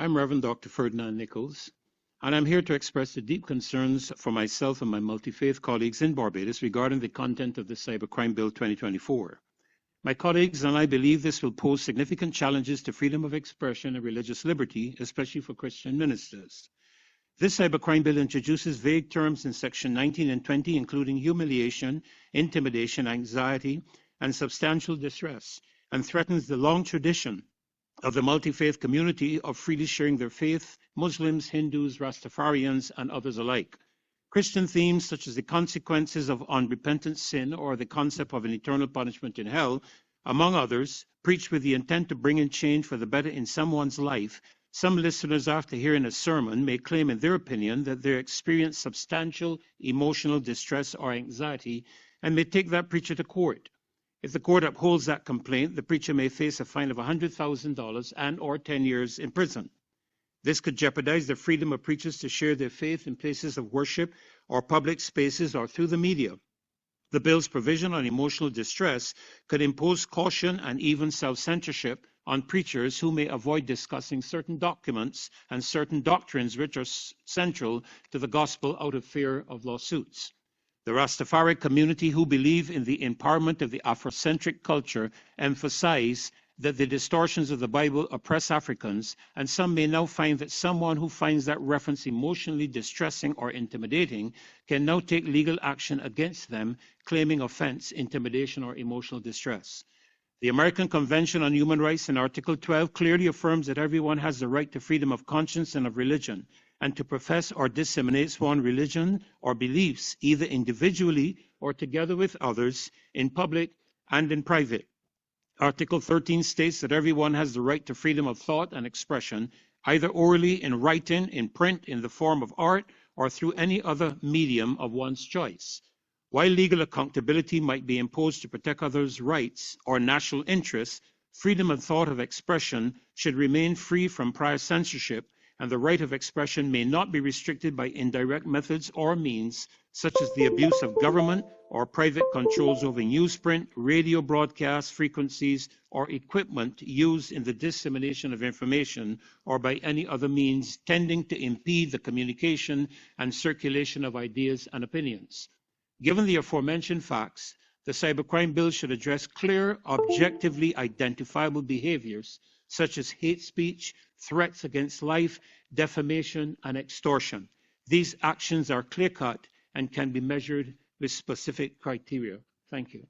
I'm Reverend Dr. Ferdinand Nichols, and I'm here to express the deep concerns for myself and my multi-faith colleagues in Barbados regarding the content of the Cybercrime Bill 2024. My colleagues and I believe this will pose significant challenges to freedom of expression and religious liberty, especially for Christian ministers. This cybercrime bill introduces vague terms in Section 19 and 20, including humiliation, intimidation, anxiety, and substantial distress, and threatens the long tradition of the multi-faith community of freely sharing their faith, Muslims, Hindus, Rastafarians, and others alike. Christian themes such as the consequences of unrepentant sin or the concept of an eternal punishment in hell, among others, preached with the intent to bring in change for the better in someone's life. Some listeners, after hearing a sermon, may claim in their opinion that they experience substantial emotional distress or anxiety and may take that preacher to court. If the court upholds that complaint, the preacher may face a fine of $100,000 and or 10 years in prison. This could jeopardize the freedom of preachers to share their faith in places of worship or public spaces or through the media. The bill's provision on emotional distress could impose caution and even self-censorship on preachers who may avoid discussing certain documents and certain doctrines which are central to the gospel out of fear of lawsuits. The Rastafari community, who believe in the empowerment of the Afrocentric culture, emphasize that the distortions of the Bible oppress Africans, and some may now find that someone who finds that reference emotionally distressing or intimidating can now take legal action against them, claiming offense, intimidation, or emotional distress. The American Convention on Human Rights in Article 12 clearly affirms that everyone has the right to freedom of conscience and of religion, and to profess or disseminate one's religion or beliefs, either individually or together with others, in public and in private. Article 13 states that everyone has the right to freedom of thought and expression, either orally, in writing, in print, in the form of art, or through any other medium of one's choice. While legal accountability might be imposed to protect others' rights or national interests, freedom of thought of expression should remain free from prior censorship, and the right of expression may not be restricted by indirect methods or means, such as the abuse of government or private controls over newsprint, radio broadcast frequencies, or equipment used in the dissemination of information, or by any other means tending to impede the communication and circulation of ideas and opinions. Given the aforementioned facts, the Cybercrime Bill should address clear, objectively identifiable behaviors such as hate speech, threats against life, defamation, and extortion. These actions are clear-cut and can be measured with specific criteria. Thank you.